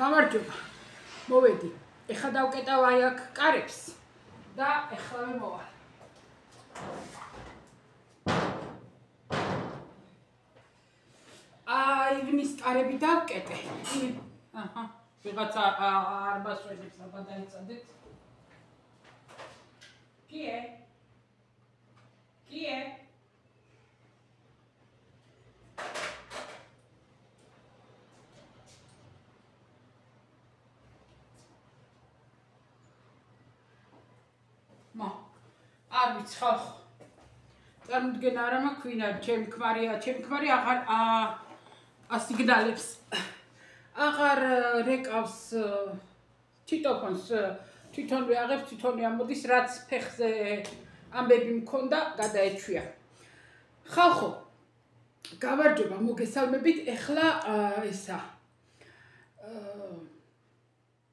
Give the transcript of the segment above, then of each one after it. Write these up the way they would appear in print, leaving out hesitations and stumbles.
გამარჯობა. მოვედი. ეხლა დავკეტავ აი აქ კარებს და ეხლავე მოვალ. აივნის კარები დავკეტე. აჰა. ვიღაცა არ მასვენებს აბა დაიწადეთ. კიე? კიე? არ ვიცი ხალხო. წარმოდგენა არა მაქვს ვინ არის ჩემი ქმარია, ჩემი ქმარი აღარ ასიგნალებს. აღარ რეკავს თვითონს, თვითონვე აღებს, თვითონვე ამოდის, რაც ფეხზე ამბები მქონდა, გადაეჩვია. ხალხო, გამარჯობა, მოგესალმებით. ეხლა ესა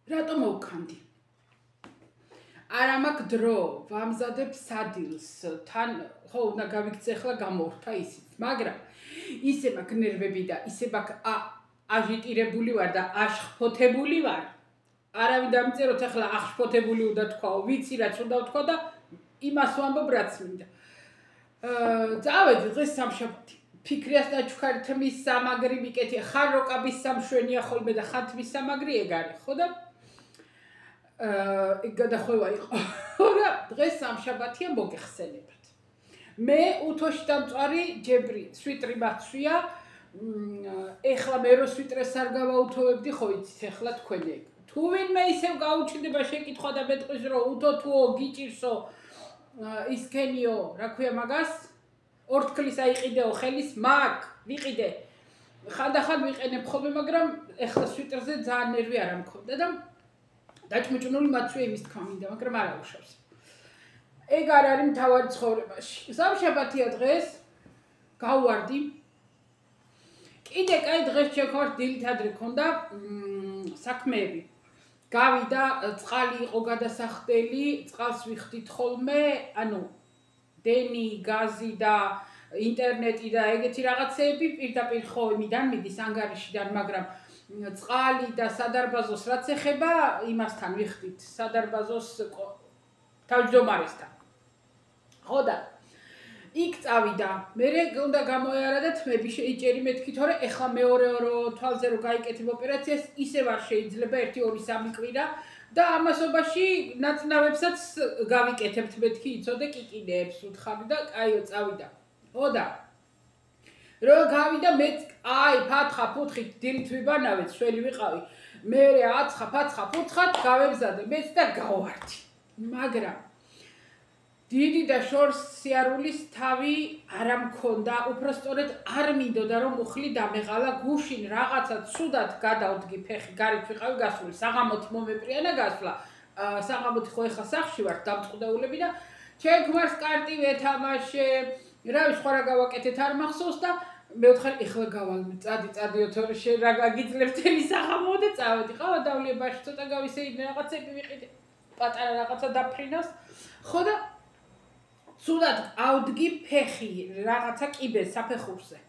რატო მოვქანდი? არა მაქვს დრო, ვამზადებ სადილს, თან ხო უნდა გავიქცე ახლა გამორთა ისიც, მაგრამ ისე მაქვს ნერვები და ისე მაქვს აჟიტირებული ვარ და აშხფოთებული ვარ. არავინ დამწეროთ ახლა აღშფოთებული უნდა თქვაო, ვიცი რაც უნდა თქვა და იმას ვამბობ რაც მინდა. წავედი დღეს სამშაბათი. ფიქრიას და ჩუქართმის სამაგრი მიკეთია, ხარ როკაბის სამშვენია ხოლმე და ხათმის სამაგრი ეგ არის, ხო და ეგ გადახვევა იყო. რა დღეს სამშაბათია მოგეხსენებათ. მე უთოში დამწვარი ჯებრი სვიტრი მაცვია. ეხლა მე რო სვიტრეს არ გავაუთოვებდი, ხო იცით ეხლა თქვენ ეგ. თუ ვინმე ისევ გაუჩნდება შეკითხვა და მეტყვის რომ უთო თუო გიჭირსო ისქენიო, რა ქვია მაგას? ორთქლის აიყიდეო ხელის მაგ, ვიყიდე. ხანდახან ვიყენებ ხოლმე, მაგრამ ეხლა სვიტრზე ძალიან ნერვი არ მქონდა და დაჭმუჭნული მაცვია იმის თქმა მინდა, მაგრამ არ აუშავს. ეგ არ არის მთავარი ცხოვრებაში. სამშაბათია დღეს, გავვარდი. კიდე კაი დღეს შევქავართ დილით ადრე ქონდა საქმეები. გავიდა, წყალი იყო გადასახდელი, წყალს ვიხდით ხოლმე, ანუ დენი, გაზი და ინტერნეტი და ეგეთი რაღაცეები პირდაპირ ხო იმიდან მიდის ანგარიშიდან, მაგრამ წყალი და სადარბაზოს რაც ეხება, იმასთან ვიხდით, სადარბაზოს თავმჯდომარესთან. ხო და იქ წავიდა. მე უნდა გამოეარა თმები შეიჭერი მეთქი, თორე ეხლა მეორე თვალზე რო გაიკეთებ ოპერაციას, ისევ არ შეიძლება 1-2-3 კვირა და ამასობაში ნაცნავებსაც გავიკეთებთ მეთქი, იცოდე კიკინეებს უთხარი და კაიო წავიდა. ხო და რო გავიდა მე აი ფათხა ფუთხით დილით ვიბანავეთ, შველი ვიყავი. მე აცხა ფაცხა ფუთხად გავემზადე მეც და გავარდი. მაგრამ დიდი და შორს სიარულის თავი არ მქონდა, უბრალოდ არ მინდოდა რომ უხლი დამეღალა გუშინ რაღაცა ცუდად გადავდგი ფეხი, გარეთ ვიყავი გასული, საღამოთი მომეპრიანა გასვლა. საღამოთი ხო ეხლა სახლში ვარ, დამწყდაულები და ჩემ ქმარს კარტი ვეთამაშე, რა სხვა რა გავაკეთეთ არ მახსოვს და მე ვთხარ ეხლა გავალ, წადიო თორე შენ რა გაგიძლებ თელი საღამო და წავედი. ყავა დავლებაში ცოტა გავისეირნე რაღაცები ვიყიდე. პატარა რაღაცა დაფრინავს. ხო და ცუდად ავდგი ფეხი რაღაცა კიბეს საფეხურზე.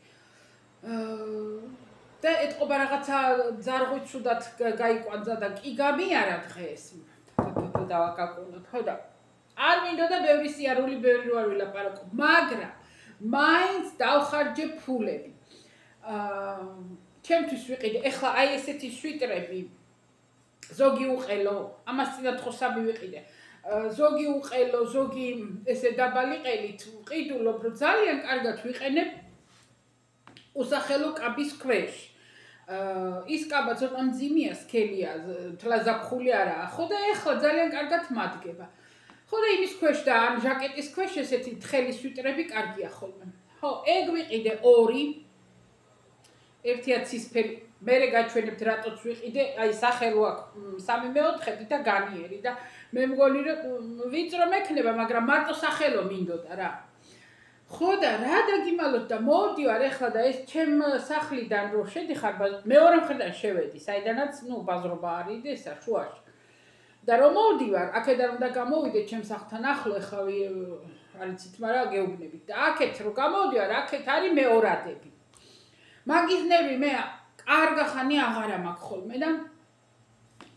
და ეთყობა რაღაცა ძარღვი ცუდად გაიკვანძა და კი გამიარა დღეს. დავაკაკუნოთ, ხო და არ მინდოდა ბევრი სიარული, ბევრი რო არ ვილაპარაკო, მაგრამ მაინც დავხარჯე ფულები. ჩემთვის ვიყიდე, ეხლა აი ესეთი სვიტრები ზოგი უყელო, ამას წინათ ხო სამი ვიყიდე. ზოგი უყელო, ზოგი ესე დაბალი ყელით ვყიდულობ, რომ ძალიან კარგად ვიყენებ უსახელო კაბის ქვეშ. ის კაბა ცოტა მძიმეა, სქელია, თლა ზაფხული არაა. ხო და ეხლა ძალიან კარგად მადგება. ხო და იმის ქვეშ და ამ ჟაკეტის ქვეშ ესეთი თხელი სვიტრები კარგია ხოლმე. ხო, ეგ ვიყიდე 2. ერთია ცისფერი, მერე გაჩვენებთ რატოც ვიყიდე, აი სახელო აქვს 3/4 და განიერი და მე მგონი რომ ვიწრო მექნება, მაგრამ მარტო სახელო მინდოდა რა. ხო და რა დაგიმალოთ და მოვდივარ ეხლა და ეს ჩემ სახლიდან რო შედიხარ, მეორე მხრიდან შევედი, საიდანაც ბაზრობა არის და ესა შუაში. და რომ მოვდივარ, აქედან უნდა გამოვიდე ჩემ სახლთან ახლო, ეხლა არ იცით, მაგრამ გეუბნებით. და აქეთ რო გამოვდივარ, აქეთ არის მეორადები. მაგის ნერვი მე კარგა ხანი აღარა მაქვს ხოლმე და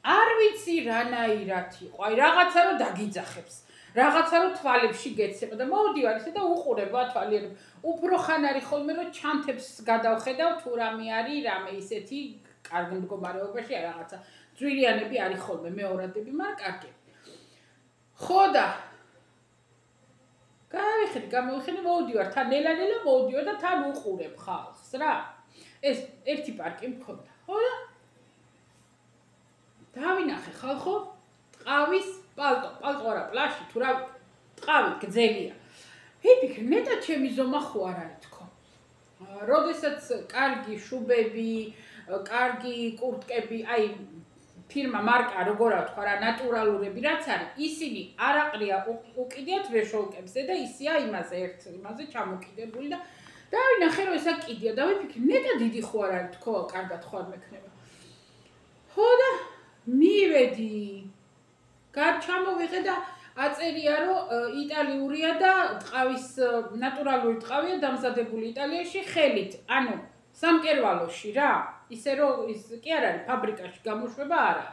არ ვიცი რანაირად იყო. აი რაღაცა რომ დაგიძახებს. რაღაცა რომ თვალებში გეცემა და მოვდივარ ისე და უყურებ თვალიერებ. უფრო ხან არის ხოლმე რომ ჩანთებს გადავხედავ თუ რამე არის, რამე ისეთი კარგ მდგომარეობაში რაღაცა ძვირიანები არის ხოლმე მეორადები, მაგრამ კარგები. ხო და გამოვიხედე, მოვდივარ თან ნელა-ნელა მოვდივარ და თან უყურებ ხალხს რა. ეს ერთი პარკი მქონდა. ხო და დავინახე ხალხო, ტყავის პალტო არა, პლაჟი თუ რა, ტყავი გძელია. ვიფიქრე, ნეტა ჩემი ზომა ხო არ არის თქო. როდესაც კარგი შუბები, კარგი კურტკები, აი ფირმა მარკა როგორ ვთქვა რა, ნატურალურები რაც არის, ისინი არაყრია უკიდიათ ვეშოლკებზე და ისია იმაზე ჩამოკიდებული და დავინახე რომ ესა კიდია და ვიფიქრე, ნეტა დიდი ხო არ არის თქო, კარგად ხო არ მექნება. ხო და მივედი ჩამოვიღე და აწერია რომ იტალიურია და ტყავის ნატურალური ტყავია დამზადებული იტალიაში ხელით, ანუ სამკერვალოში რა, ისე რომ ის კი არ არის ფაბრიკაში გამოშვება არა.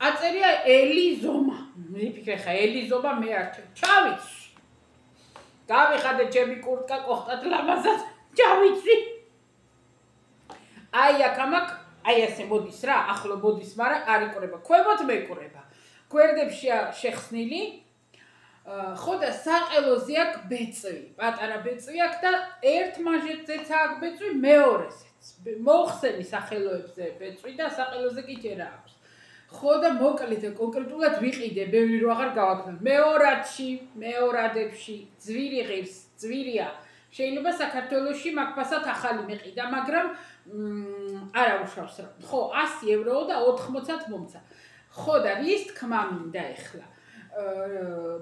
აწერია ელიზომა. მიფიქრე ხა ელიზომა მე არ ჩავიცი. გავიხადე ჩემი კურტკა კოხტად ლამაზად ჩავიცი. აი აქამაკ აი ასე მოდის რა, ახლო მოდის, მაგრამ არ იყურება. ქვემოთ მეკურება. გვერდებშია შეხსნილი. ხო და საყელოზე აქვს ბეწვი, პატარა ბეწვი აქვს და ერთ მანჟეტზეც აქვს ბეწვი, მეორეზეც. მოხსენი სახელოებზე ბეწვი და საყელოზე კი ჯერ აქვს. ხო და მოკლედ კონკრეტულად ვიყიდე, ბევრი რო აღარ გავაკეთებ. მეორადებში ძვირი ღირს, ძვირია. შეიძლება საქართველოში მაგფასად ახალი მეყიდა, მაგრამ არა უშავს რა. ხო, 100 ევროა და 80-ად მომცა. ხო და რის თქმა მინდა ეხლა.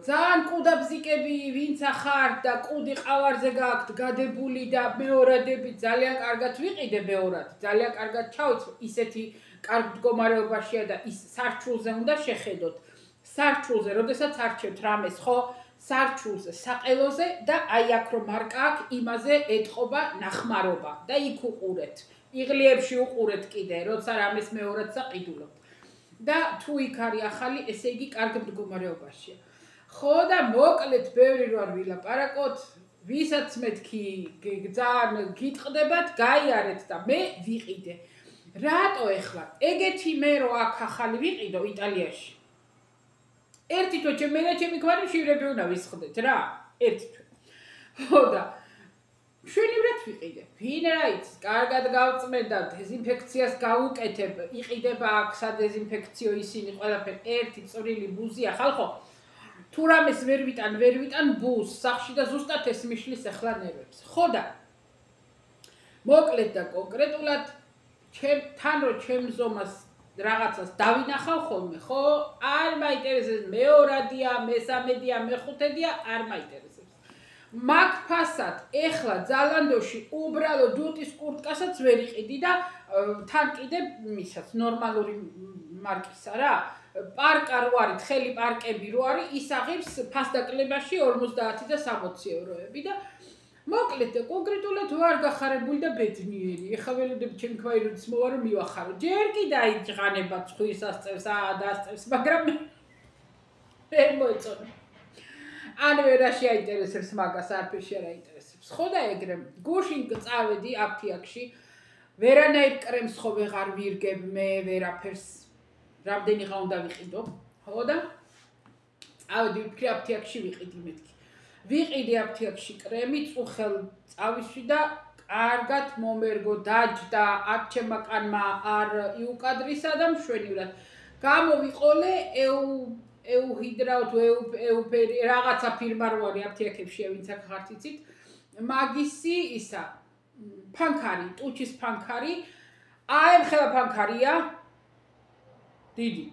ძალიან კუდაბზიკები ვინც ახართ და კუდი ყავარზე გააქვთ გადებული და მეორადები ძალიან კარგად ვიყიდე ბევრად. ძალიან კარგად ჩავიცვი, ისეთი კარგ მდგომარეობაშია და ის სარჩულზე უნდა შეხედოთ. სარჩულზე, როდესაც არჩევთ რამეს, ხო? სარჩულზე, საყელოზე და აი აქ რომ მარკა აქვს, იმაზე ეთყობა ნახმარობა და იქ უყურეთ. იღლიებში უყურეთ კიდე, როცა რამეს მეორად საყიდულობთ. და თუ იქ არის ახალი, ესე იგი კარგ მდგომარეობაშია. ხო და მოკლედ ბევრი რო არ ვილაპარაკოთ, ვისაც მეთქი ძალიან გიტყდებათ, გაიარეთ და მე ვიყიდე. რატო ეხლა? ეგეთი მე რო აქ ახალი ვიყიდო იტალიაში. ერთი თვე მე და ჩემი ქმარი მშივრები უნდა ვისხდეთ რა, ერთი თვე. ხო და მშვენივრად ვიყიდე. ვინ რა იცის, კარგად გავწმენ და დეზინფექციას გავუკეთებ, იყიდება აქ სადეზინფექციო ისინი ყველაფერი, ერთი წვრილი ბუზია ხალხო. თუ რამეს ვერ ვიტან ბუზს სახში და ზუსტად ეს მიშლის ახლა ნერვებს. ხო და მოკლედ და კონკრეტულად თან რო ჩემ ზომას რაღაცას დავინახავ ხოლმე, ხო? არ მაინტერესებს მეორადია, მესამედია, მეხუთედია, არ მაინტერესებს. მაგფასად ეხლა ზალანდოში უბრალოდ დუტის კურტკასაც ვერ იყიდი და თან კიდე ისაც ნორმალური მარკისა რა. პარკა რო არის, თხელი პარკები რო არის, ის აღებს ფასდაკლებაში 50 და 60 ევროები და მოკლედ და კონკრეტულად ვარ გახარებული და ბედნიერი. ეხლა ველოდები ჩემი ქმარიც მოვა რომ მივახარო. ჯერ კი დაიჭღანება ცხვრის ასწევს, დაასწევს, მაგრამ ვერ მოეწონა. ან ვერ შეაინტერესებს მაგას, არაფერში არ აინტერესებს. ხო და ეგრე გუშინ წავედი აფთიაქში. ვერანაირ კრემს ხო ვეღარ ვირგებ მე ვერაფერს. რამდენი ხა უნდა ვიყიდო? ხო და წავედი ვფიქრე აფთიაქში ვიყიდი მეთქი. ვიყიდე აფთიაქში კრემი, წუხელ წავიში და კარგად მომერგო, დაჯდა, არჩემა კანმა არ იუკადრისა და მშვენივრად. გამოვიყოლე ეუჰიდრაუტ, ეუპერი, რაღაცა ფირმა რო არის აფთიაქებშია, ვინც აქ ხართ იცით. მაგისი ისა, ფანქარი, ტუჩის ფანქარი. აი ხება ფანქარია. დიდი.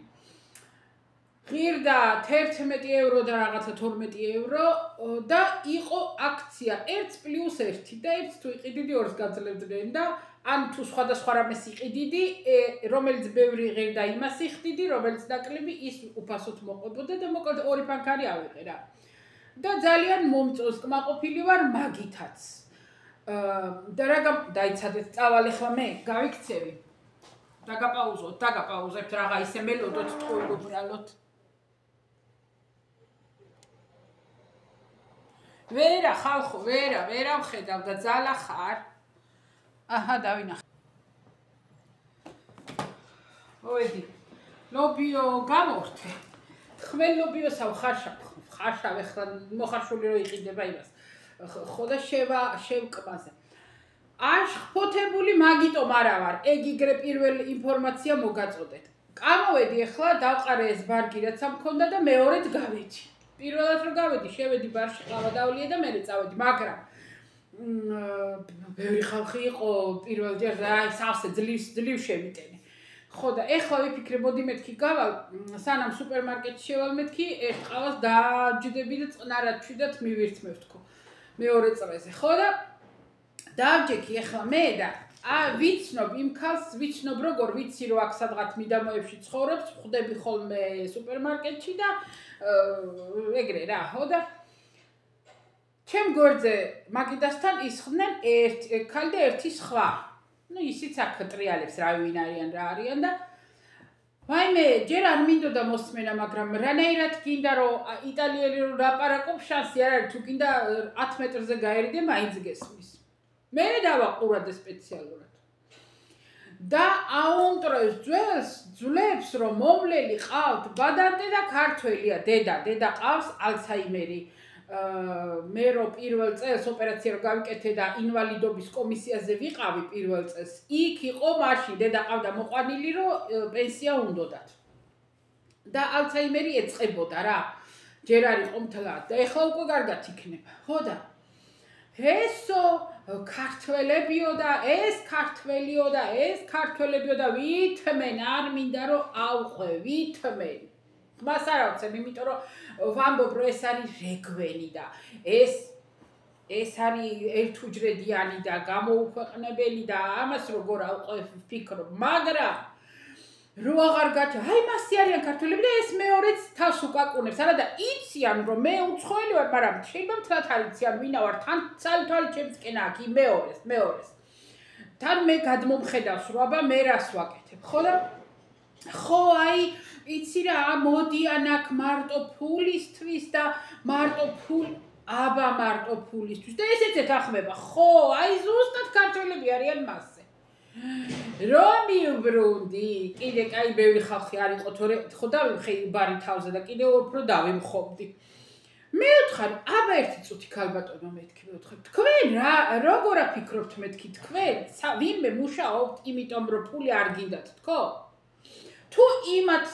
ღირდა 11 евро და რაღაცა 12 евро და იყო აქცია 1+1 და 1 თუ იყიდიდი 2-ს გაძლევდნენ და ან თუ სხვადასხვა რამეს იყიდიდი, რომელიც ბევრი ღირდა იმას იხდიდი, რომელიც ნაკლები ის უფასოდ მოყვებოდა და მოკლედ ორი ფანქარი ავიღე რა. და ძალიან მომწონს, კმაყოფილი ვარ მაგითაც. და რა დაიცადეთ, წავალ ახლა მე გავიქცევი. დაგაპაუზებთ რაღა ისე მელოდოთ თქვენ უბრალოდ. ვერა ხალხო, ვერა ვხედავ და ძალა ხარ. აჰა, დავინახე. მოედი. ლობიო გამორთე. ხმელ ლობიოსა ხარშავ ახლა მოხარშული რო იყიდება იმას. ხო და შევკმაზე. აშხფოთებული მაგიტომ არა ვარ. ეგ იგრე პირველი ინფორმაცია მოგაწოდეთ. გამოვედი ახლა დავყარე ეს ბარგი რაც ამქონდა და მეორედ გავედი. პირველად რო გავედი, შევედი ბარში ყავა დავლია და მე წავედი, მაგრამ ბევრი ხალხი იყო პირველჯერ და აი სავსე ძლივ შევიტენე. ხო და ეხლა ვიფიქრე, მოდი მეთქი გავალ, სანამ სუპერმარკეტში შევალ მეთქი, ერთ ყავას დაჯდები და წყნარად ჩვიდათ მივირთმევ თქო. მეორე წრეზე. ხო და დავჯექი ეხლა მე და ვიცნობ იმ ქალს, ვიცნობ როგორ ვიცი რომ აქ სადღაც მიდამოებში ცხოვრობს, ხვდები ხოლმე სუპერმარკეტში და ეგრე რა, ხო და ჩემ გვერდზე მაგიდასთან ისხდნენ ერთ ქალი და ერთი სხვა. ნუ ისიც აქ ტრიალებს რა ვინ არიან რა არიან და ვაიმე ჯერ არ მინდოდა მოსმენა, მაგრამ რანაირად გინდა რომ იტალიელი რო ლაპარაკობ, შანსი არ არის, თუ გინდა 10 მეტრზე გაერიდე, მაინც გესმის. მე დავაყურადე სპეციალურად. და აუნტროს ძვლებს რომ მომლელი ყავთ ბადანტე და ქართველია დედა ყავს ალცჰაიმერი. მე რო პირველ წელს ოპერაცია რო გავიკეთე და ინვალიდობის კომისიაზე ვიყავი პირველ წელს, იქ იყო მაშინ დედა ყავდა მოყვანილი რომ პენსია უნდოდათ. და ალცჰაიმერი ეწყებოდა რა. ჯერ არ იყო მთლად და ეხლა უკვე კარგად იქნება. ხო და ესო ქართველებიო და ეს ქართველიო და ეს ქართველებიო და ვითმენ არ მინდა რომ ავყვე ვითმენ. მას არ ავცემ, იმიტომ რომ ვამბობ რომ ეს არის რეგვენი და ეს არის ერთუჯრედიანი და გამოუქვეყნებელი და ამას როგორ ავყვე ვფიქრობ, მაგრამ რო აღარ გაჩა, აი მასი არიან ქართველები და ეს მეორეც თავს უკაკუნებს, არა და იციან რომ მე უცხოელი ვარ, მაგრამ შეიძლება მთლად არ იციან ვინა ვარ, თან ცალთვალი ჩემსკენა აქ მეორეს. თან მე გადმომხედავს რომ აბა მე რას ვაკეთებ, ხო და ხო აი იცი რა, მოდიან აქ მარტო ფულისთვის და მარტო ფულისთვის და ესეც ეთახმება, ხო, აი ზუსტად ქართველები არიან მასზე. რომ მივბრუნდი, კიდე კაი ბევრი ხალხი არ იყო, თორე ხო დავიმხე ბარი თავზე და კიდე უფრო დავიმხობდი. მე ვთხარ, აბა ერთი წუთი ქალბატონო მეთქი, მე ვთხარ, თქვენ რა, როგორ აფიქრობთ მეთქი თქვენ? ვინმე მუშაობთ, იმიტომ რომ ფული არ გინდათ, თქო? თუ იმათ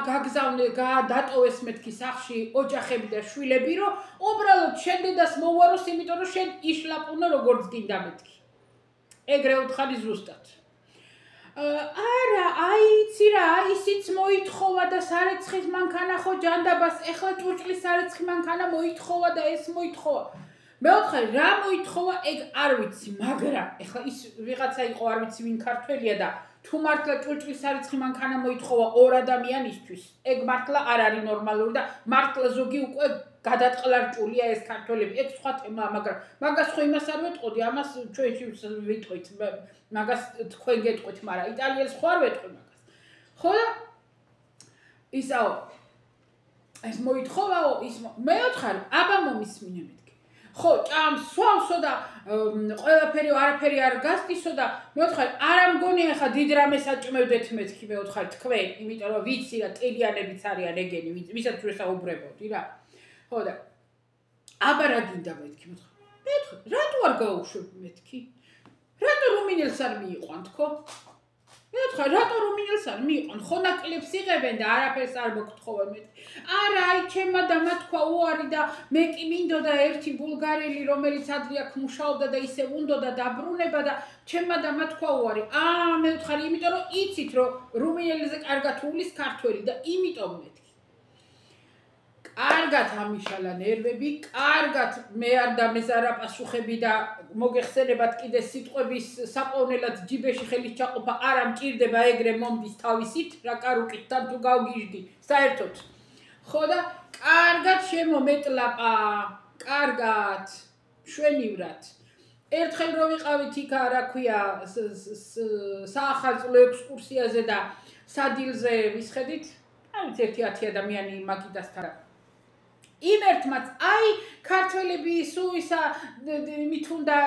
გაგზავნე, დატოვეს მეთქი სახში ოჯახები და შვილები, რომ უბრალოდ შენ დედას მოუაროს, იმიტომ რომ შენ იშლაპუნო როგორც გინდა მეთქი. ეგრე ვთხარი ზუსტად. არა, აი იცი რა, ისიც მოითხოვა და სარეცხის მანქანა ხო ჯანდაბას, ეხლა ჭურჭლის სარეცხი მანქანა მოითხოვა და ეს მოითხოვა. მე ვთხარი, რა მოითხოვა, ეგ არ ვიცი, მაგრამ ეხლა ის ვიღაცა იყო, არ ვიცი ვინ ქართველია და თუ მართლა ჭურჭლის სარეცხი მანქანა მოითხოვა ორ ადამიანისთვის, ეგ მართლა არ არის ნორმალური და მართლა ზოგი უკვე გადატყლარჭულია ეს ქართველები, ეგ სხვა თემაა, მაგრამ მაგას ხო იმას არ ვეტყოდი, ამას ჩვენში ვიტყვით, მაგას თქვენ გეტყვით, მაგრამ იტალიელს ხო არ ვეტყვი მაგას. ხო და ისაო, ეს მოითხოვაო, მე ვთხარ, აბა მომისმინე მეთქი. ხო, ჭამს, სვავსო და ყველაფერი არაფერი არ გასტისო და მე ვთხარ, არა მგონი ახლა დიდ რამეს აჭმევდეთ მეთქი, მე ვთხარ თქვენ, იმიტომ რომ ვიცი რა ტელიანებიც არიან ეგენი, ვისაც ვესაუბრებოდი რა. ხო და აბა რა გინდა მეთქი, მე ვთხარ, რატო არ გაუშვებ მეთქი? რატო რუმინელს არ მიიყვან თქო? მე ვთხარ, რატო რუმინელს არ მიიყვან? ხო ნაკლებს იღებენ და არაფერს არ მოგთხოვენ მეთქი. არა, აი ჩემმა დამა თქვა უარი და მე კი მინდოდა ერთი ბულგარელი, რომელიც ადრე აქ მუშაობდა და ისე უნდოდა დაბრუნება და ჩემმა დამა თქვა უარი. მე ვთხარ, იმიტომ რომ იცით რომ რუმინელიზე კარგად უვლის ქართველი და იმიტომ მეთქი. კარგად ამიშალა ნერვები, კარგად მე არ დამეზარა პასუხები და მოგეხსენებათ კიდე სიტყვების საპოვნელად ჯიბეში ხელის ჩაყოფა არ ამჭირდება ეგრე მომდის თავისით, რა კარუკით თან თუ გავგიჟდი, საერთოდ. ხო და კარგად შემომეტლაპა, კარგად, შვენივრად. ერთხელ რო ვიყავით იქ რა ქვია საახალწლო ექსკურსიაზე და სადილზე ვისხედით აი 1-10 ადამიანი მაგიდასთან იმ ერთმაც აი ქართველები სუ ისა მით უნდა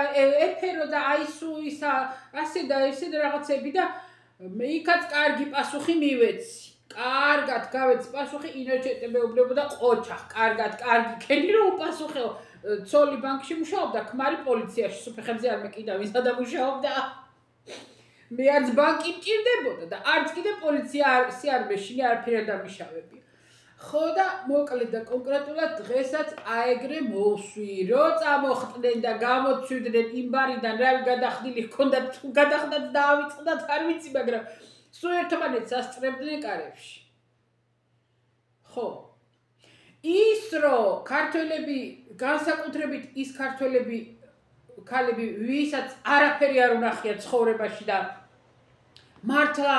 ეფერო და აი სუ ისა ასე და ესე რაღაცები და მე იქაც კარგი პასუხი მივეცი კარგად გავეცი პასუხი ინოჩეტე მეუბნებოდა ყოჩახ კარგად კარგი ქენი რომ უპასუხეო ცოლი ბანკში მუშაობდა ქმარი პოლიციაში სუფეხებზე არ მეკიდა ვისა და მუშაობდა მე არც ბანკი მჭირდებოდა და არც კიდე პოლიცია არ მეშინე არაფერი არ დამიშავებია ხო და მოკლედ და კონკრეტულად დღესაც აეგრე მოვსვი რო წამოხდნენ და გამოცვიდნენ იმ ბარიდან რავი გადახდილი ჰქონდათ თუ გადახდათ და ავიწყდათ არ ვიცი მაგრამ სულ ერთმანეთს ასწრებდნენ კარებში ხო ის რომ ქართველები განსაკუთრებით ის ქართველები ქალები ვისაც არაფერი არ უნახია ცხოვრებაში და მართლა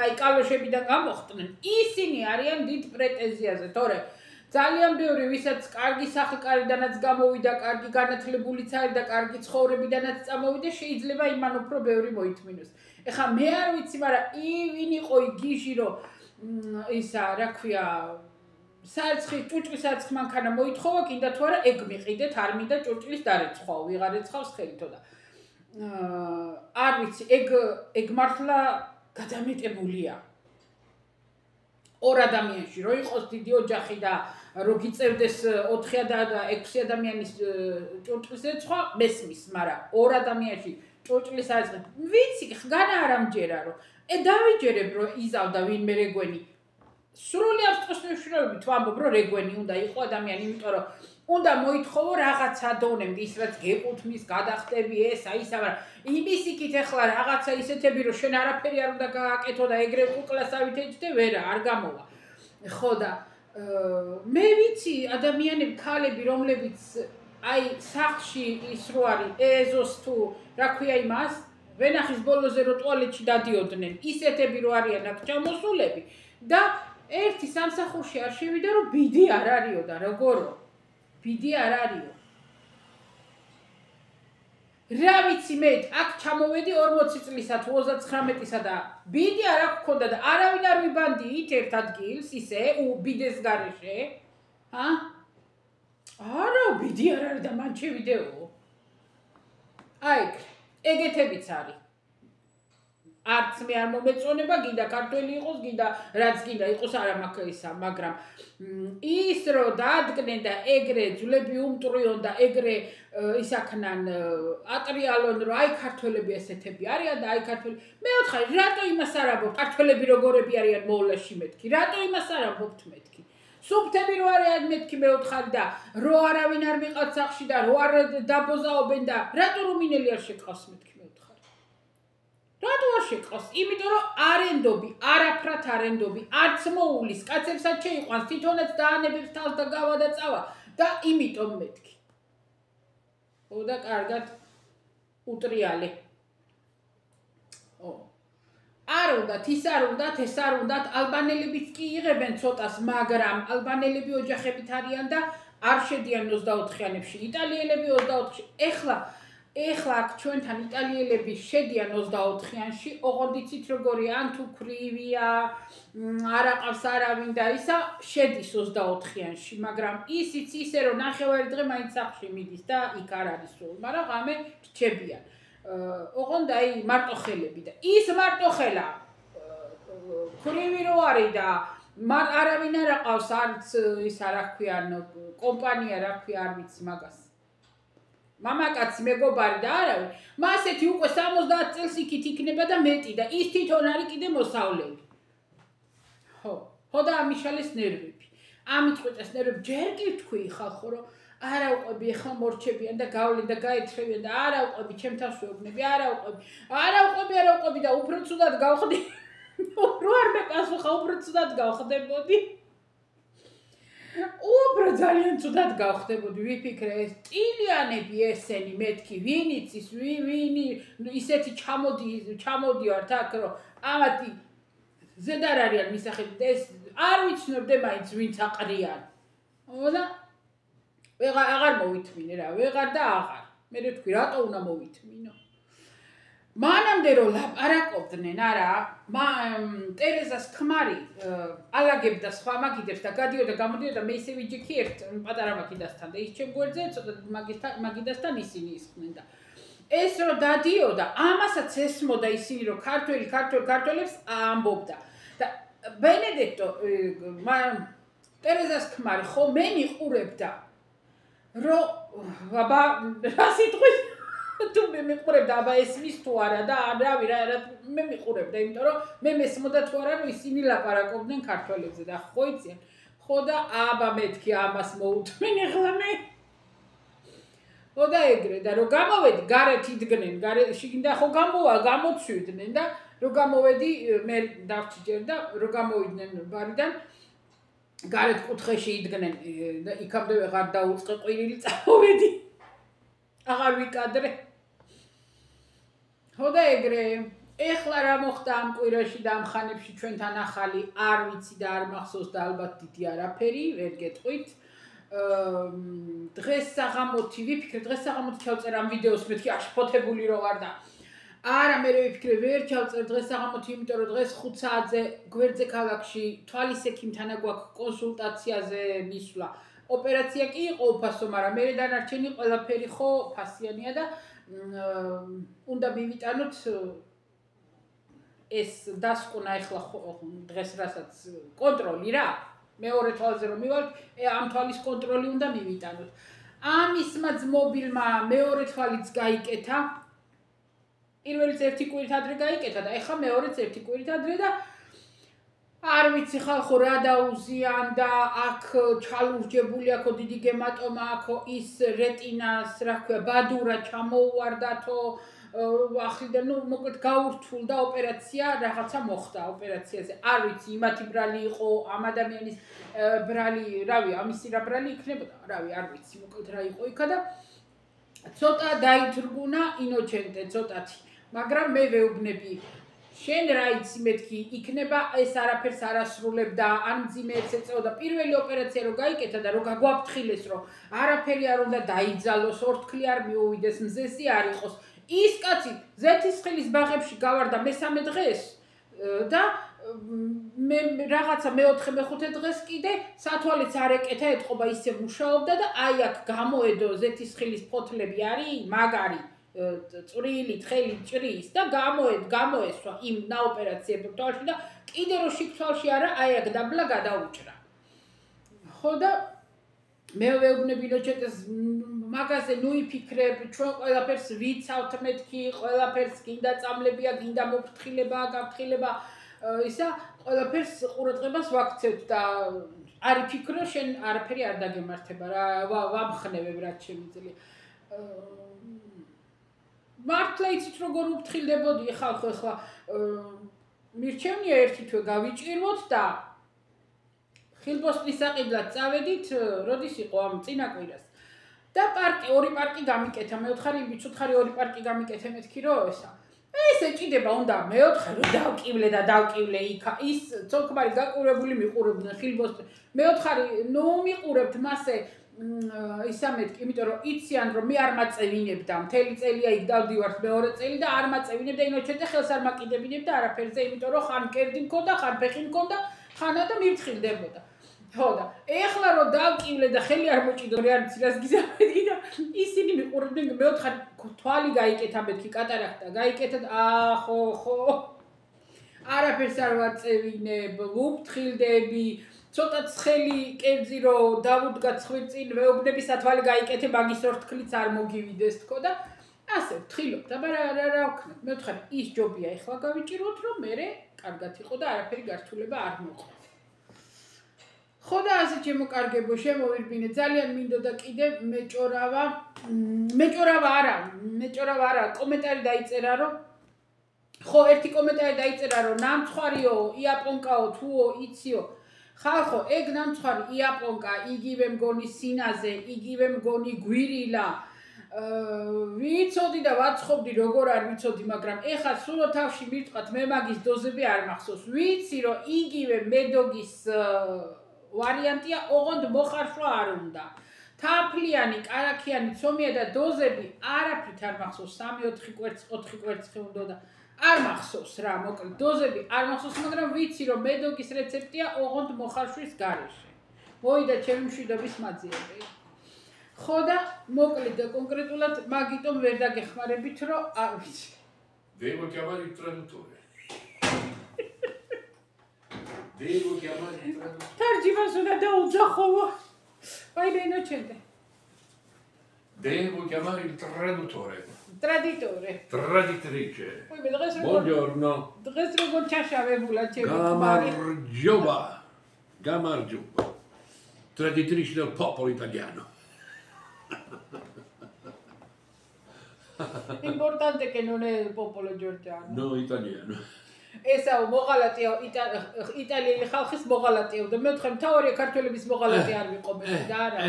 აი კალოშებიდან გამოხდნენ ისინი არიან დიდ პრეტენზიაზე თორე ძალიან ბევრი ვისაც კარგი სახლკარიდანაც გამოვიდა კარგი განათლებულიც არის და კარგი ცხოვრებიდანაც წამოვიდა შეიძლება იმან უფრო ბევრი მოითმინოს ეხლა მე არ ვიცი მაგრამ ვინ იყო იგიჟი რომ ისა რა ქვია საერცხი ჭუჭლის საერცხ მანქანა მოითხოვა კიდე თუ არა ეგ მიყიდეთ არ მინდა ჭუჭლის დარეცხვა ვიღარ ეცხავს ხელითო და არ ვიცი ეგ მართლა გადამეტებულია ორ ადამიანში რო იყოს დიდი ოჯახი და რო გიწევდეს 4 და 6 ადამიანის ჭუჭლის ეცხვა მესმის მაგრამ ორ ადამიანში ჭუჭლის საერცხი ვიცი ხგანა არ ამჯერა რომ დავიჯერებ რომ იზავდა ვინმე რეგვენი სრული აბსტრაქტიულობით ვამბობ რომ რეგვენი უნდა იყო ადამიანი იმიტომ რომ უნდა მოითხოვო რაღაცა დონემდე ის რაც გეკუთვნის გადახტები ესა ისა მაგრამ იმის იქით ახლა რაღაცა ისეთები რომ შენ არაფერი არ უნდა გააკეთო და ეგრე კუკლასავით ეჭდე ვერა არ გამოვა ხო და მე ვიცი ადამიანები ქალები რომლებიც აი სახლში ის რო არის ეზოს თუ რა ქვია იმას ვენახის ბოლოზე რო ტუალეტში დადიოდნენ ისეთები რო არიან აქ ჩამოსულები და ერთი სამსახურში არ შევიდა რომ ბიდი არ არისო და როგორო ბიდი არ არისო რა ვიცი მე აქ ჩამოვედი 40 წლისა თუ 39-ისა და ბიდი არ აქვს ქონდა და არავინ არ ვიბანდით ერთ ადგილს ისე ბიდეს გარეშე არა ბიდი არ არის და მან შევიდეო აი ეგეთებიც არის არც მე არ მომეწონება გინდა ქართველი იყოს გინდა რაც გინდა იყოს არა მაგისა მაგრამ ის რომ დაადგნენ და ეგრე ძვლები უმტრიონ და ეგრე ისაქნან ატრიალონ რომ აი ქართველები ესეთები არიან და აი ქართველი მე ვთხარი რატო იმას არ ამბობ ქართველები როგორები არიან მოვლაში მეთქი რატო იმას არ ამბობთ მეთქი სუფთები რო არიან მეთქი მე ვთხარი და რო არავინ არ მიყავთ სახში და რო არ დაბოზაობენ და რატო რუმინელი არ შეკავს მეთქი რატო არ შეყავს? იმიტომ რომ არენდობი, არაფრად არენდობი, არც მოულის, კაცებსაც შეიყვანს, თვითონაც დაანებებს თავს და გავა და წავა და იმიტომ მეთქი. ო და კარგად უტრიალე. ო. არ უნდათ, ის არ უნდათ, ეს არ უნდათ, ალბანელებიც კი იღებენ ცოტას, მაგრამ ალბანელები ოჯახებით არიან და არ შედიან 24-იანებში, იტალიელები 24-ში. ეხლა აქ ჩვენთან იტალიელები შედიან 24-იანში, ოღონდ იცით როგორია, ან თუ ქრივია, არ აყავს არავინ და ისა, შედის 24-იანში, მაგრამ ისიც ისე რომ ნახევარი დღე მაინც სახლში მიდის და იქ არ არის სულ, მაგრამ ღამე რჩებიან. ოღონდ აი მარტოხელები და ის მარტოხელა ქრივი რო არის და არავინ არ აყავს არც ისა რა ქვიან კომპანია რა ქვია არ ვიცი მაგას მამაკაცი მეგობარი და არავინ მასეთი უკვე 70 წელს იქით იქნება და მეტი და ის თვითონ არის კიდე მოსავლელი ხო და ამიშალეს ნერვები ამიწყვეტეს ნერვები ჯერ კი თქვი ხალხო რომ არა უყვები ახლა მორჩებიან და გავლენ და გაეთრევიან და არა უყვები ჩემთან შეუბნები არა უყვები და უფრო ცუდად გავხდი რო არ მეპასუხა უფრო ცუდად გავხდებოდი უფრო ძალიან ცუდად გავხდებოდი ვიფიქრე ეს ტილიანები ესენი მეთქი ვინ იცის ვინი ისეთი ჩამოდივართ აქ რომ ამათი ზედ არ არიან მისახედით ეს არ ვიცნობდე მაინც ვინც აყრიან და აღარ მოვითმინე რა ვეღარ და აღარ მე ვთქვი რატო უნდა მოვითმინო მანამდე რომ ლაპარაკობდნენ არა ტერეზას ქმარი ალაგებდა სხვა მაგიდებს და გადიოდა გამოდიოდა მე ისე ვიჯექი ერთ პატარა მაგიდასთან და ის ჩემ გვერდზე ცოტა მაგიდასთან ისინი ისხდნენ და ეს რომ დადიოდა ამასაც ესმოდა ისინი რომ ქართველებს ამბობდა და ბენედექტო ტერეზას ქმარი ხო მე მიყურებდა რომ აბა რა სიტყვის თუ მე მიყურებდა აბა ესმის თუ არა და რავი რა მე მიყურებდა იმიტომ რომ მე მესმოდა თუ არა რომ ისინი ლაპარაკობდნენ ქართველებზე და ხო იციან ხო და აბა მეთქი ამას მოუთმენ ეხლა მე ხო და ეგრე და რომ გამოვედი გარეთ იდგნენ შიგნდა ხო გამოცვიდნენ და რომ გამოვედი მე დავრჩი ჯერ და რომ გამოვიდნენ ბარიდან გარეთ კუთხეში იდგნენ და იქამდე ვეღარ დაუწყე ყვირილი წავედი აღარ ვიკადრე ხო და ეგრე ეხლა რა მოხდა ამ კვირაში და ამ ხანებში ჩვენთან ახალი არ ვიცი და არ მახსოვს და ალბათ დიდი არაფერი ვერ გეტყვით დღეს საღამოთი ვიფიქრე დღეს საღამოთი ჩავწერ ამ ვიდეოს მეთქი აშფოთებული რო ვარ და არა მე ვიფიქრე ვერ ჩავწერ დღეს საღამოთი იმიტომ რომ დღეს 5 საათზე გვერდზე ქალაქში თვალის ექიმთანა გვაქვს კონსულტაციაზე მისვლა ოპერაცია კი იყო უფასო მაგრამ მე დანარჩენი ყველაფერი ხო ფასიანია და უნდა მივიტანოთ ეს დასკვნა ეხლა დღეს რასაც კონტროლი რა მეორე თვალზე რომ მივალთ ამ თვალის კონტროლი უნდა მივიტანოთ ამისმა ძმობილმა მეორე თვალიც გაიკეთა პირველიც ერთი კვირით ადრე გაიკეთა და ეხლა მეორეც ერთი კვირით ადრე და არ ვიცი ხალხო რა დაუზიან და აქ ჩალურჯებული აქ დიდი გემატომა აქ ის რეტინას რა ქვია ბადურა ჩამოუვარდათო ახლიდან ნუ მოკლედ გაურთულდა ოპერაცია რაღაცა მოხდა ოპერაციაზე არ ვიცი იმათი ბრალი იყო ამ ადამიანის ბრალი რავი ამისი რა ბრალი იქნებოდა რავი არ ვიცი მოკლედ რა იყო იქა და ცოტა დაითრგუნა ინოჩენტე ცოტათი მაგრამ მე ვეუბნები შენ რა იცი მეთქი იქნება ეს არაფერს არასრულებდა ან მძიმეებს ეწეოდა პირველი ოპერაცია რო გაიკეთა და რო გაგვაფრთხილეს რომ არაფერი არ უნდა დაიძალოს ორთქლი არ მიუვიდეს მზესი არ იყოს ის კაცი ზეთისხილის ბაღებში გავარდა მესამე დღეს და მე რაღაცა მეოთხე მეხუთე დღეს კიდე სათვალეც არ ეკეთა ეთყობა ისე მუშაობდა და აი აქ გამოედო ზეთისხილის ფოთლები არის მაგარი წვრილი თხელი ჭრის და გამოესვა იმ ნაოპერაციებულ თვალში და კიდე რო შიგ თვალში არა აი აქ დაბლა გადაუჭრა ხო და მე ვეუბნები ნოჩეტეს მაგაზე ნუ იფიქრებ ჩვენ ყველაფერს ვიცავთ მეთქი ყველაფერს გინდა წამლებია გინდა მოფრთხილებაა გაფრთხილება ისა ყველაფერს ყურადღებას ვაქცევთ და არ იფიქრო შენ არაფერი არ დაგემართება რა ვამხნევებ რაც შემიძლია მართლა იცით როგორ უფრთხილდებოდი ხალხო ეხლა მირჩევნია ერთი თვე გავიჭირვოთ და ხილბოსტის საყიდლად წავედით როდის იყო ამ წინა კვირას და ორი პარკი გამიკეთა მეოთხარი ვიცოთხარი ორი პარკი გამიკეთე მეთქი რომ ესა ეს ეჭიდება უნდა მეოთხე რომ დავკივლე იქა ის ცოლქმარი გაყურებული მიყურებდნენ ხილბოსტი მეოთხარი ნუ მიყურებთ მასე ისა მეთქი იმიტომ რომ იციან რომ მე არ მაწევინებდა მთელი წელია იქ დავდივართ მეორე წელი და არ მაწევინებდა ინოჩენტე ხელს არ მაკიდებინებდა არაფერზე იმიტომ რომ ხან კერდი მქონდა ხან ფეხი მქონდა ხანა და მივთხილდებოდა ხო და ეხლა რომ დავკივლე და ხელი არ მოჭიდო რა არის რას გიზამეთქი და ისინი მიყურებდნენ მეოთხარი თვალი გაიკეთა მეთქი კატარაქტა გაიკეთა ხო არაფერს არ ვაწევინებ ვუფრთხილდები ცოტა ცხელი კერძი რომ დავუდგა ცხვირწინ ვეუბნები სათვალე გაიკეთე მაგის ორთქლიც არ მოგივიდეს თქო და ასე ვთხილობთ აბა რა ვქნათ მეოთხარი ის ჯობია ეხლა გავიჭიროთ რომ მე კარგად იყო და არაფერი გართულება არ მოყვა ხო და ასე ჩემო კარგებო შემოვირბინე ძალიან მინდოდა კიდე მეჭორავა არა კომენტარი დაიწერა რომ ხო ერთი კომენტარი დაიწერა რომ ნამცხვარიო იაპონკაო თუო იციო ხალხო ეგ ნამცხვარი იაპონკა იგივე მგონი სინაზე იგივე მგონი გვირილა ვიცოდი და ვაცხობდი როგორ არ ვიცოდი მაგრამ ეხლა სულ თავში მირტყათ მე მაგის დოზები არ მახსოვს ვიცი რომ იგივე მედოგის ვარიანტია ოღონდ მოხარშვა არ უნდა თაფლიანი, კარაქიანი, ცომია და დოზები არაფრით არ მახსოვს 3-4 კვერცხი, 4 კვერცხი უნდა და არ მახსოვს რა, მოკლედ დოზები არ მახსოვს, მაგრამ ვიცი რომ მედოგის რეცეპტია ოღონდ მოხარშვის გარეშე. მოიდა ჩემი მშვიდობის მაძიები. ხო და მოკლედ კონკრეტულად მაგიტომ ვერ დაგეხმარებით რომ არ ვიცი. Devo chiamare il traduttore. Devo chiamare il traduttore. თარჯიმას უნდა დაუძახოვა. Vai bene, accende. Devo chiamare il traduttore. Traditore. Traditrice. Poi mi dovessi Buongiorno. Dovresti conciare la cena. Gamargiova. Gamargiova. Traditrice del popolo italiano. Importante che non è il popolo georgiano. No, italiano. ესაო მოღალატეო იტალიელი ხალხის მოღალატეო და მე ვთქვი მთავარი ქართველების მოღალატე არ ვიყობენ და არა.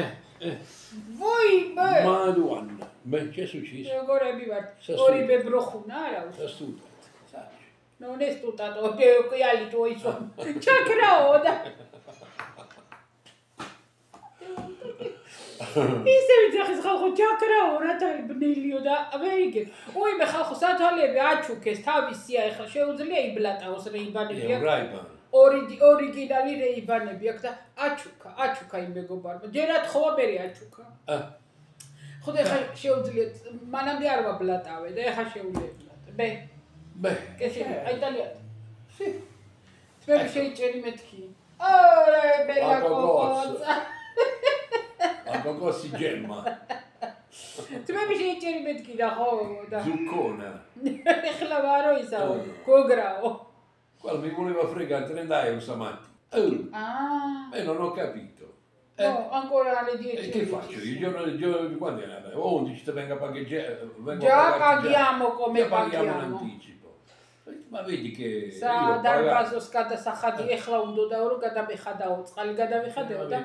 ვოი მე. Madonna. Me che succede? როგორები ვართ? ორი ბებროხუნა არა უსო. Astuta. Non è stutato, che ali tuoi sono. Čakrao da. ისე ვიცახის ხალხო ჯაკრაო რა დაიბნელიო და ვეიგე. უი მე ხალხო სათვალეები აჩუქეს თავისია ეხლა შეუძლია იბლატაოს რეიბანები აქვს. ორიგინალი რეიბანები აქვს და აჩუქა იმ მეგობარმა. ჯერათ ხო მერე აჩუქა. ხო და ეხლა შეუძლია მანამდე არ ვაბლატავე და ეხლა შეუძლია. მე. იტალია. თმები შეიჭერი მეთქი. ორე ბელა კოკოცა. Poco si gemma. Tu mi dici che mi metti da hoda. Zuccona. Ეხლა ვარო ისაო, გოგრაო. Quello mi voleva fregare 30 euro stamattina. Ah. Non ho capito. No, ancora alle 10. E che faccio? Il giorno quando è Natale? 11 ti venga a pagare. Già paghiamo come paghiamo in paghiamo. anticipo. Ma vedi che Sa დარბაზოს გადასახადი ეხლა უნდა დაურო გადამეხადაო, წყალი გადავიხადეო და.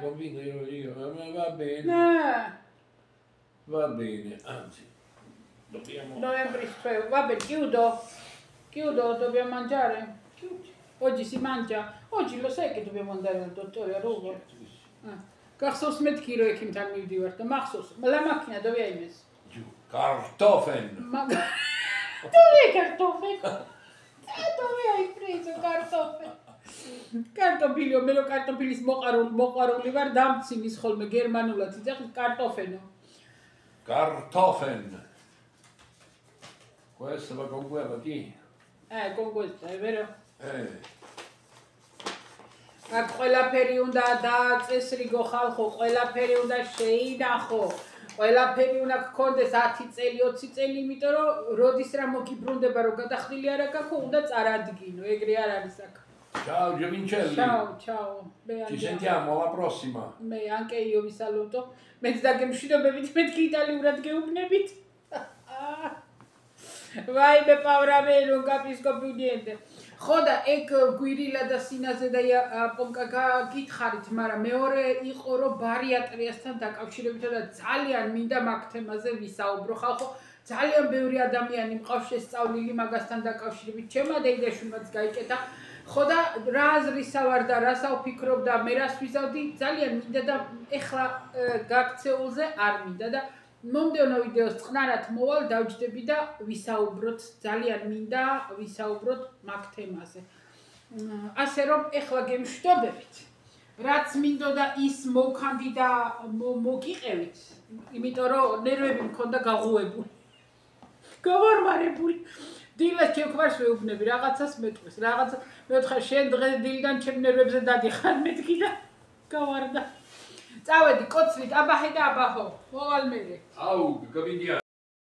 Va bene. Va bene, anzi. Dobbiamo Novembre, va bene, chiudo, dobbiamo mangiare. Oggi si mangia. Oggi lo sai che dobbiamo andare dal dottore a Roma. Garsos met kilo ekimtan mivdivart da maxsos. La macchina dove hai messo? giù. Kartoffeln. Ma dove kartoffeln? Dove hai preso kartoffeln? Kartoffelio, me lo kartoffelis moqaruli var damtsinis xolme germanulat idzaqs kartoffelno. Kartoffeln. Questa va con quella chi? Con questa, è vero? აქ ყველაფერი უნდა დააწესრიგო ხალხო, ყველაფერი უნდა შეინახო, ყველაფერი უნდა გქონდეს 10 წელი, 20 წელი, იმიტომ რომ როდის რა მოგიბრუნდება, რომ გადახდილი არ აქვს, უნდა წარადგინო, ეგრე არ არის აქ. Ciao Giovincelli. Ciao. Ci sentiamo alla prossima. მე anche io vi saluto. მეც დაგემშვიდობებით, მეთქი იტალიურად გეუბნებით. Vai be paura me, non capisco più niente. ხო და ეგ გვირილა და სინაზე და პომკა გითხარით, მაგრამ მეორე იყო რომ ბარიატრიასთან დაკავშირებით და ძალიან მინდა მაგ თემაზე ვისაუბრო ხალხო. ძალიან ბევრი ადამიანი მყავს შესწავლილი მაგასთან დაკავშირებით. ჩემმა დეიდაშვილმაც გაიკეთა. ხო და რა აზრისა ვარ და რასა ვფიქრობ და მე რას ვიზავდი, ძალიან მინდა და ეხლა გაქცეულზე არ მინდა და მომდევნო ვიდეოს წყნარად მოვალ დავჯდები და ვისაუბროთ, ძალიან მინდა ვისაუბროთ მაგ თემაზე. ასე რომ ეხლა გემშვიდობებით. რაც მინდოდა ის მოვქანდი და მოგიყევით, იმიტომ რომ ნერვები მქონდა გაღვივებული. გავარმარებული. დილას ჩემს ვეუბნები, რაღაცას მეტყვის, რაღაცა მეთხარ შენ დღეს დილიდან ჩემ ნერვებზე დადიხარ მეთქი და გავარდა. წავედი კოცვით, აბაჰე და აბაჰო. მოვალ მერე. Au, Gavindiano.